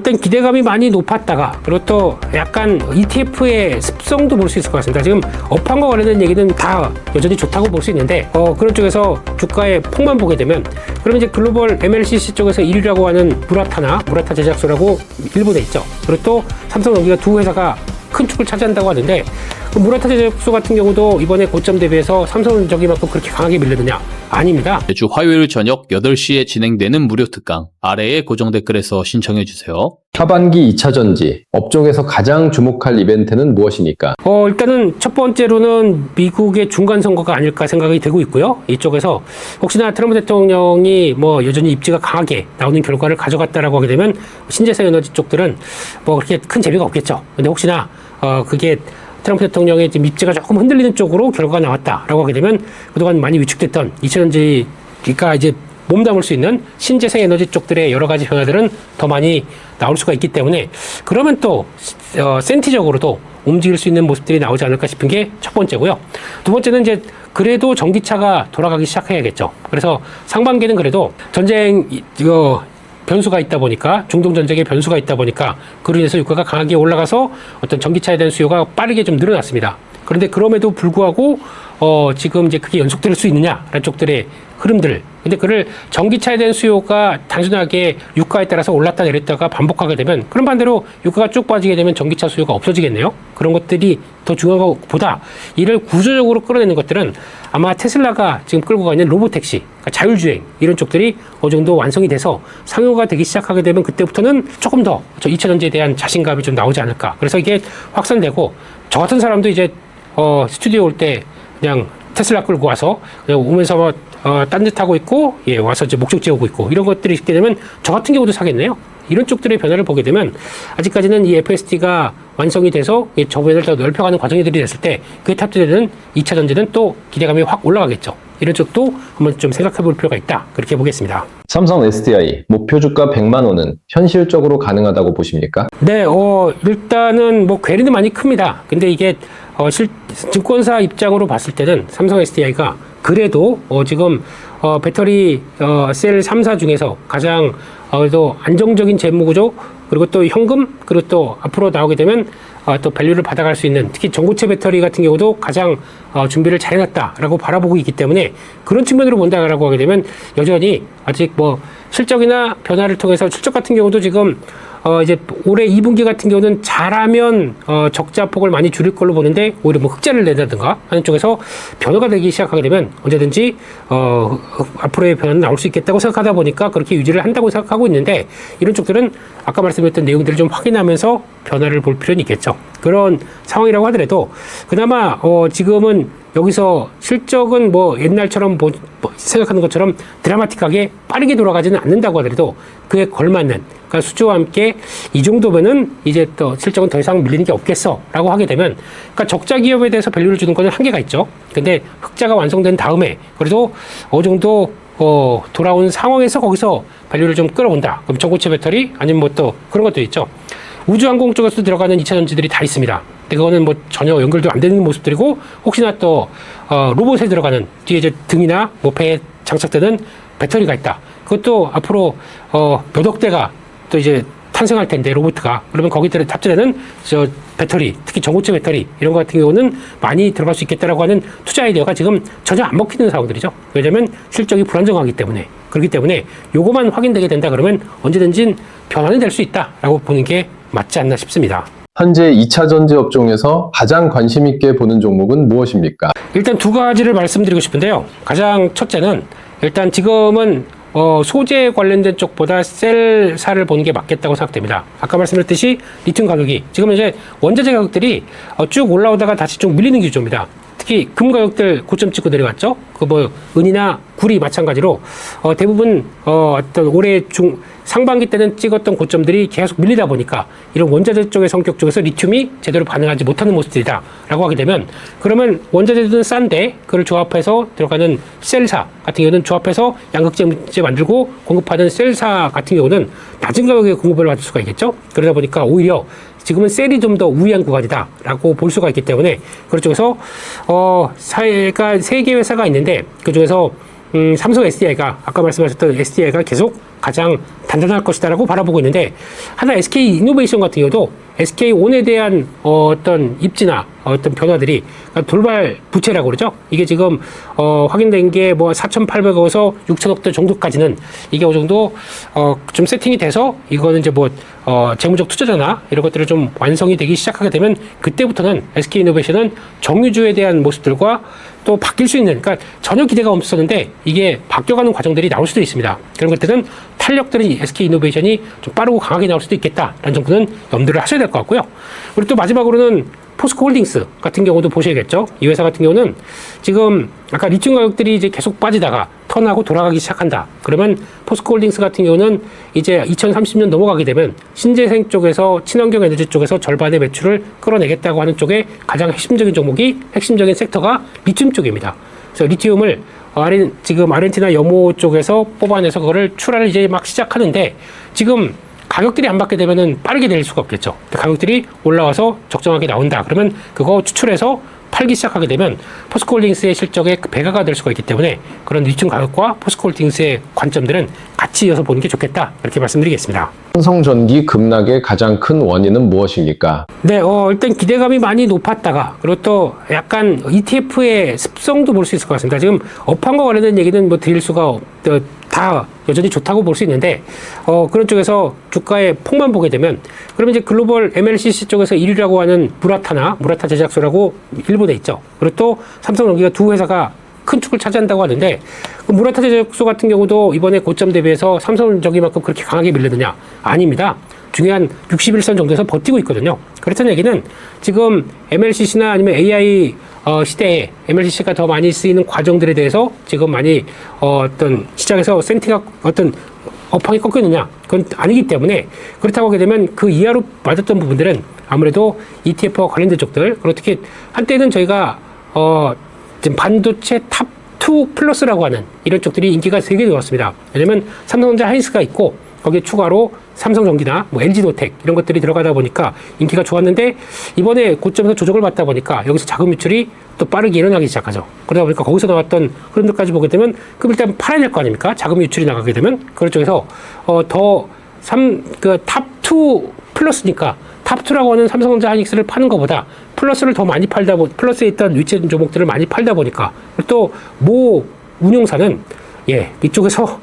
일단 기대감이 많이 높았다가 그리고 또 약간 ETF의 습성도 볼 수 있을 것 같습니다. 지금 업황과 관련된 얘기는 다 여전히 좋다고 볼 수 있는데 그런 쪽에서 주가의 폭만 보게 되면 그러면 이제 글로벌 MLCC 쪽에서 1위라고 하는 무라타 제작소라고 일본에 있죠. 그리고 또 삼성전기가 두 회사가 큰 축을 차지한다고 하는데 그 무라타 제작소 같은 경우도 이번에 고점 대비해서 삼성전기만큼 그렇게 강하게 밀리느냐? 아닙니다. 매주 화요일 저녁 8시에 진행되는 무료 특강 아래에 고정 댓글에서 신청해 주세요. 하반기 2차전지, 업종에서 가장 주목할 이벤트는 무엇입니까? 일단은 첫 번째로는 미국의 중간선거가 아닐까 생각이 되고 있고요. 이쪽에서 혹시나 트럼프 대통령이 뭐 여전히 입지가 강하게 나오는 결과를 가져갔다라고 하게 되면 신재생 에너지 쪽들은 뭐 그렇게 큰 재미가 없겠죠. 근데 혹시나 그게 트럼프 대통령의 지금 입지가 조금 흔들리는 쪽으로 결과가 나왔다라고 하게 되면 그동안 많이 위축됐던 2차전지가 이제 몸담을 수 있는 신재생 에너지 쪽들의 여러 가지 변화들은 더 많이 나올 수가 있기 때문에 그러면 또 센티적으로도 움직일 수 있는 모습들이 나오지 않을까 싶은 게 첫 번째고요. 두 번째는 이제 그래도 전기차가 돌아가기 시작해야겠죠. 그래서 상반기는 그래도 전쟁 변수가 있다 보니까 중동 전쟁의 변수가 있다 보니까 그로 인해서 유가가 강하게 올라가서 어떤 전기차에 대한 수요가 빠르게 좀 늘어났습니다. 그런데 그럼에도 불구하고 지금 이제 그게 연속될 수 있느냐라는 쪽들의 흐름들. 근데 그를 전기차에 대한 수요가 단순하게 유가에 따라서 올랐다 내렸다가 반복하게 되면 그런 반대로 유가가 쭉 빠지게 되면 전기차 수요가 없어지겠네요. 그런 것들이 더 중요한 것보다 이를 구조적으로 끌어내는 것들은 아마 테슬라가 지금 끌고 가 있는 로보택시, 그러니까 자율주행 이런 쪽들이 어느 정도 완성이 돼서 상용화가 되기 시작하게 되면 그때부터는 조금 더 2차전지에 대한 자신감이 좀 나오지 않을까. 그래서 이게 확산되고 저 같은 사람도 이제 스튜디오 올 때 그냥 테슬라 끌고 와서 그냥 오면서 뭐 딴짓하고 있고 와서 이제 목적지 오고 있고 이런 것들이 있게 되면 저 같은 경우도 사겠네요. 이런 쪽들의 변화를 보게 되면 아직까지는 이 FSD가 완성이 돼서 저변을 더 넓혀가는 과정들이 됐을 때 그에 탑재되는 2차 전지는 또 기대감이 확 올라가겠죠. 이런 쪽도 한번 좀 생각해 볼 필요가 있다. 그렇게 보겠습니다. 삼성 SDI 목표 주가 100만 원은 현실적으로 가능하다고 보십니까? 네, 일단은 뭐 괴리는 많이 큽니다. 근데 이게 증권사 입장으로 봤을 때는 삼성 SDI가 그래도 지금 배터리 셀 3사 중에서 가장 그래도 안정적인 재무 구조 그리고 또 현금 그리고 또 앞으로 나오게 되면 또 밸류를 받아갈 수 있는 특히 전고체 배터리 같은 경우도 가장 준비를 잘 해놨다라고 바라보고 있기 때문에 그런 측면으로 본다라고 하게 되면 여전히 아직 뭐 실적이나 변화를 통해서 실적 같은 경우도 지금 이제 올해 2분기 같은 경우는 잘하면 적자 폭을 많이 줄일 걸로 보는데 오히려 뭐 흑자를 낸다든가 하는 쪽에서 변화가 되기 시작하게 되면 언제든지 앞으로의 변화는 나올 수 있겠다고 생각하다 보니까 그렇게 유지를 한다고 생각하고 있는데 이런 쪽들은 아까 말씀드렸던 내용들을 좀 확인하면서 변화를 볼 필요는 있겠죠. 그런 상황이라고 하더라도 그나마 지금은 여기서 실적은 뭐 옛날처럼 생각하는 것처럼 드라마틱하게 빠르게 돌아가지는 않는다고 하더라도 그에 걸맞는 그러니까 수주와 함께 이 정도면은 이제 또 실적은 더 이상 밀리는 게 없겠어 라고 하게 되면 그러니까 적자 기업에 대해서 밸류를 주는 것은 한계가 있죠. 근데 흑자가 완성된 다음에 그래도 어느 정도 돌아온 상황에서 거기서 밸류를 좀 끌어온다. 그럼 전고체 배터리 아니면 뭐 또 그런 것도 있죠. 우주항공 쪽에서 들어가는 2차 전지들이 다 있습니다. 근데 그거는 뭐 전혀 연결도 안 되는 모습들이고 혹시나 또 로봇에 들어가는 뒤에 이제 등이나 뭐 배에 장착되는 배터리가 있다. 그것도 앞으로 몇억 대가 또 이제 탄생할 텐데 로봇가 그러면 거기에 탑재되는 배터리 특히 전고체 배터리 이런 것 같은 경우는 많이 들어갈 수 있겠다라고 하는 투자 아이디어가 지금 전혀 안 먹히는 상황들이죠. 왜냐하면 실적이 불안정하기 때문에 그렇기 때문에 요거만 확인되게 된다 그러면 언제든지 변화는 될 수 있다라고 보는 게 맞지 않나 싶습니다. 현재 2차 전지 업종에서 가장 관심 있게 보는 종목은 무엇입니까? 일단 두 가지를 말씀드리고 싶은데요. 가장 첫째는 일단 지금은 소재 관련된 쪽보다 셀사를 보는 게 맞겠다고 생각됩니다. 아까 말씀드렸듯이 리튬 가격이 지금 이제 원자재 가격들이 쭉 올라오다가 다시 좀 밀리는 기조입니다. 특히 금 가격들 고점 찍고 내려갔죠. 그 뭐 은이나 구리 마찬가지로 대부분 어떤 올해 상반기 때는 찍었던 고점들이 계속 밀리다 보니까 이런 원자재 쪽의 성격 쪽에서 리튬이 제대로 반응하지 못하는 모습들이다라고 하게 되면 그러면 원자재들은 싼데 그걸 조합해서 들어가는 셀사 같은 경우는 조합해서 양극재 만들고 공급하는 셀사 같은 경우는 낮은 가격에 공급을 받을 수가 있겠죠. 그러다 보니까 오히려 지금은 셀이 좀 더 우위한 구간이다라고 볼 수가 있기 때문에 그쪽에서 사회가 3개 회사가 있는데 그 중에서 삼성 SDI가 아까 말씀하셨던 SDI가 계속 가장 단단할 것이다라고 바라보고 있는데 하나 SK 이노베이션 같은 경우도 SK온에 대한 어떤 입지나 어떤 변화들이 돌발 부채라고 그러죠. 이게 지금 확인된 게 뭐 4,800억에서 6,000억대 정도까지는 이게 어느 정도 좀 세팅이 돼서 이거는 이제 뭐 재무적 투자자나 이런 것들을 좀 완성이 되기 시작하게 되면 그때부터는 SK 이노베이션은 정유주에 대한 모습들과 또 바뀔 수 있는, 그러니까 전혀 기대가 없었는데 이게 바뀌어가는 과정들이 나올 수도 있습니다. 그런 것들은 탄력들은 SK 이노베이션이 좀 빠르고 강하게 나올 수도 있겠다라는 정도는 염두를 하셔야 될 것 같고요. 그리고 또 마지막으로는 포스코 홀딩스 같은 경우도 보셔야겠죠. 이 회사 같은 경우는 지금 아까 리튬 가격들이 이제 계속 빠지다가 턴하고 돌아가기 시작한다. 그러면 포스코 홀딩스 같은 경우는 이제 2030년 넘어가게 되면 신재생 쪽에서 친환경 에너지 쪽에서 절반의 매출을 끌어내겠다고 하는 쪽에 가장 핵심적인 종목이 핵심적인 섹터가 리튬 쪽입니다. 그래서 리튬을 지금 아르헨티나 염호 쪽에서 뽑아내서 그거를 출하를 이제 막 시작하는데 지금 가격들이 안 받게 되면은 빠르게 낼 수가 없겠죠. 가격들이 올라와서 적정하게 나온다. 그러면 그거 추출해서 팔기 시작하게 되면 포스코홀딩스의 실적에 배가가 될 수가 있기 때문에 그런 리튬 가격과 포스코홀딩스의 관점들은 같이 이어서 보는 게 좋겠다. 이렇게 말씀드리겠습니다. 삼성전기 급락의 가장 큰 원인은 무엇입니까? 네, 일단 기대감이 많이 높았다가 그리고 또 약간 ETF의 습성도 볼 수 있을 것 같습니다. 지금 업황과 관련된 얘기는 뭐 드릴 수가 다 여전히 좋다고 볼 수 있는데 그런 쪽에서 주가의 폭만 보게 되면 그러면 이제 글로벌 MLCC 쪽에서 1위라고 하는 무라타 제작소라고 일본에 있죠. 그리고 또 삼성전기가 두 회사가 큰 축을 차지한다고 하는데 그 무라타 제작소 같은 경우도 이번에 고점 대비해서 삼성전기만큼 그렇게 강하게 밀리느냐? 아닙니다. 중요한 61선 정도에서 버티고 있거든요. 그렇다는 얘기는 지금 MLCC나 아니면 AI 시대에 MLCC가 더 많이 쓰이는 과정들에 대해서 지금 많이 어떤 시장에서 센티가 어떤 업황이 꺾이느냐? 그건 아니기 때문에 그렇다고 하게 되면 그 이하로 맞았던 부분들은 아무래도 ETF와 관련된 쪽들 그리고 특히 한때는 저희가 지금 반도체 탑2 플러스라고 하는 이런 쪽들이 인기가 되게 좋았습니다. 왜냐면 삼성전자 하이닉스가 있고 거기에 추가로 삼성전기나 뭐 LG노텍 이런 것들이 들어가다 보니까 인기가 좋았는데 이번에 고점에서 조정을 받다 보니까 여기서 자금 유출이 또 빠르게 일어나기 시작하죠. 그러다 보니까 거기서 나왔던 흐름들까지 보게 되면 그럼 일단 팔아야 될 거 아닙니까? 자금 유출이 나가게 되면 그런 쪽에서 그 탑2 플러스니까 탑2라고 하는 삼성전자 하이닉스를 파는 것보다 플러스를 더 많이 플러스에 있던 위치된 종목들을 많이 팔다 보니까 또 모 운용사는 이쪽에서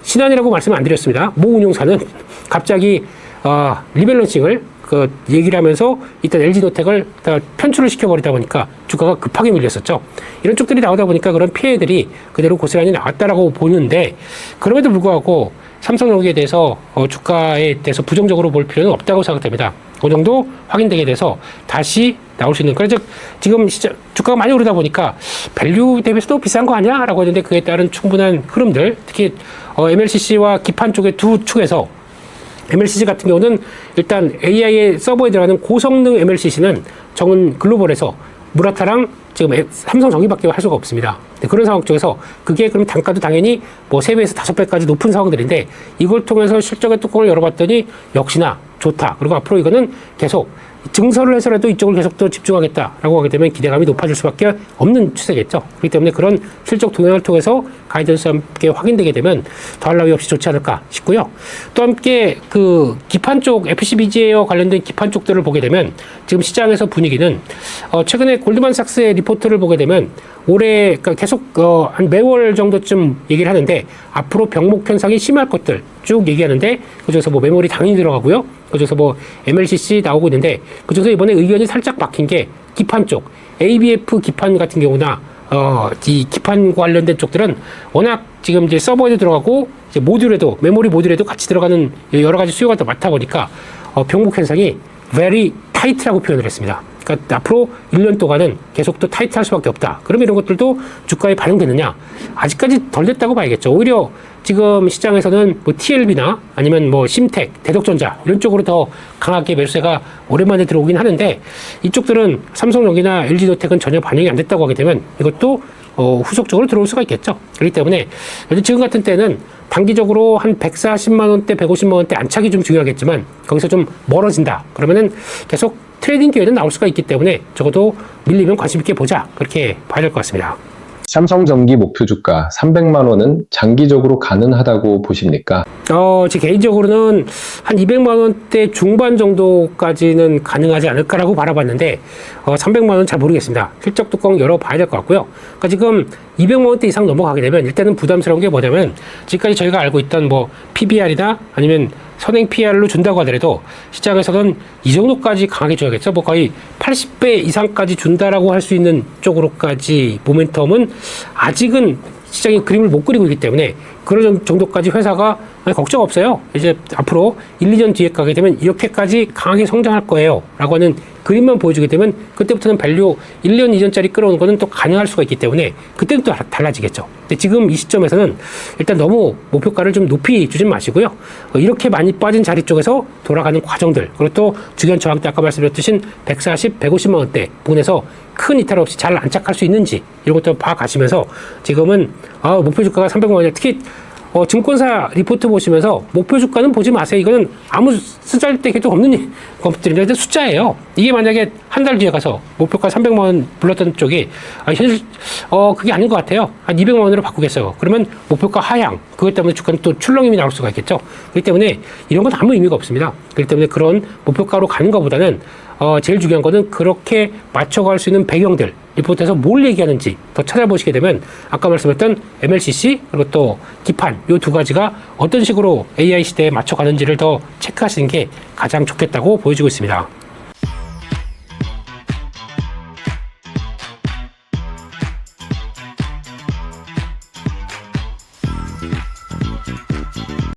신한이라고 말씀 안 드렸습니다. 모 운용사는 갑자기 리밸런싱을 얘기를 하면서 일단 LG노텍을 다 편출을 시켜버리다 보니까 주가가 급하게 밀렸었죠. 이런 쪽들이 나오다 보니까 그런 피해들이 그대로 고스란히 나왔다라고 보는데 그럼에도 불구하고 삼성전기에 대해서 주가에 대해서 부정적으로 볼 필요는 없다고 생각됩니다. 그 정도 확인되게 돼서 다시 나올 수 있는. 그래서 지금 주가가 많이 오르다 보니까 밸류 대비해서도 비싼 거 아니야? 라고 했는데 그에 따른 충분한 흐름들, 특히 MLCC와 기판 쪽의 두 축에서 MLCC 같은 경우는 일단 AI의 서버에 들어가는 고성능 MLCC는 정은 글로벌에서 무라타랑 지금 삼성전기밖에 할 수가 없습니다. 그런 상황 쪽에서 그게 그럼 단가도 당연히 뭐 3배에서 5배까지 높은 상황들인데 이걸 통해서 실적의 뚜껑을 열어봤더니 역시나 좋다. 그리고 앞으로 이거는 계속 증설을 해서라도 이쪽을 계속 더 집중하겠다라고 하게 되면 기대감이 높아질 수밖에 없는 추세겠죠. 그렇기 때문에 그런 실적 동향을 통해서 가이던스와 함께 확인되게 되면 더할 나위 없이 좋지 않을까 싶고요. 또 함께 그 기판 쪽 FCBGA와 관련된 기판 쪽들을 보게 되면 지금 시장에서 분위기는 최근에 골드만삭스의 리포트를 보게 되면 올해 그러니까 계속 한 매월 정도쯤 얘기를 하는데 앞으로 병목 현상이 심할 것들 쭉 얘기하는데 그중에서 뭐 메모리 당연히 들어가고요. 그중에서 뭐 MLCC 나오고 있는데 그중에서 이번에 의견이 살짝 바뀐 게 기판 쪽 ABF 기판 같은 경우나 이 기판 관련된 쪽들은 워낙 지금 이제 서버에도 들어가고 이제 모듈에도 메모리 모듈에도 같이 들어가는 여러 가지 수요가 더 많다 보니까 병목 현상이 very tight라고 표현을 했습니다. 그러니까 앞으로 1년 동안은 계속 또 타이트할 수밖에 없다. 그럼 이런 것들도 주가에 반영되느냐? 아직까지 덜 됐다고 봐야겠죠. 오히려 지금 시장에서는 뭐 TLB나 아니면 뭐 심텍, 대덕전자 이런 쪽으로 더 강하게 매수세가 오랜만에 들어오긴 하는데 이쪽들은 삼성전기나 LG노텍은 전혀 반영이 안 됐다고 하게 되면 이것도 후속적으로 들어올 수가 있겠죠. 그렇기 때문에 지금 같은 때는 단기적으로 한 140만 원대, 150만 원대 안착이 좀 중요하겠지만 거기서 좀 멀어진다. 그러면은 계속 트레이딩 기회는 나올 수가 있기 때문에 적어도 밀리면 관심 있게 보자. 그렇게 봐야 될 것 같습니다. 삼성전기 목표 주가 300만 원은 장기적으로 가능하다고 보십니까? 제 개인적으로는 한 200만 원대 중반 정도까지는 가능하지 않을까라고 바라봤는데 300만 원은 잘 모르겠습니다. 실적 뚜껑 열어봐야 될 것 같고요. 그러니까 지금 200만 원대 이상 넘어가게 되면 일단은 부담스러운 게 뭐냐면 지금까지 저희가 알고 있던 뭐 PBR이나 아니면 선행 PR로 준다고 하더라도 시장에서는 이 정도까지 강하게 줘야겠죠. 뭐 거의 80배 이상까지 준다라고 할 수 있는 쪽으로까지 모멘텀은 아직은 시장이 그림을 못 그리고 있기 때문에 그런 정도까지 회사가 걱정 없어요. 이제 앞으로 1, 2년 뒤에 가게 되면 이렇게까지 강하게 성장할 거예요. 라고 하는 그림만 보여주게 되면 그때부터는 밸류 1년, 2년짜리 끌어오는 거는 또 가능할 수가 있기 때문에 그때는 또 달라지겠죠. 근데 지금 이 시점에서는 일단 너무 목표가를 좀 높이 주진 마시고요. 이렇게 많이 빠진 자리 쪽에서 돌아가는 과정들, 그리고 또 주변 저항대 아까 말씀드렸듯이 140, 150만 원대 부분에서 큰 이탈 없이 잘 안착할 수 있는지 이런 것도 봐가시면서 지금은 목표 주가가 300만 원이야. 특히 증권사 리포트 보시면서 목표 주가는 보지 마세요. 이거는 아무 쓰잘데기도 없는 것들인데 숫자예요. 이게 만약에 한 달 뒤에 가서 목표가 300만 원 불렀던 쪽이 현실 그게 아닌 것 같아요. 한 200만 원으로 바꾸겠어요. 그러면 목표가 하향. 그것 때문에 주가는 또 출렁임이 나올 수가 있겠죠. 그렇기 때문에 이런 건 아무 의미가 없습니다. 그렇기 때문에 그런 목표가로 가는 것보다는 제일 중요한 거는 그렇게 맞춰갈 수 있는 배경들, 리포트에서 뭘 얘기하는지 더 찾아보시게 되면 아까 말씀했던 MLCC 그리고 또 기판 이 두 가지가 어떤 식으로 AI 시대에 맞춰가는지를 더 체크하시는 게 가장 좋겠다고 보여지고 있습니다.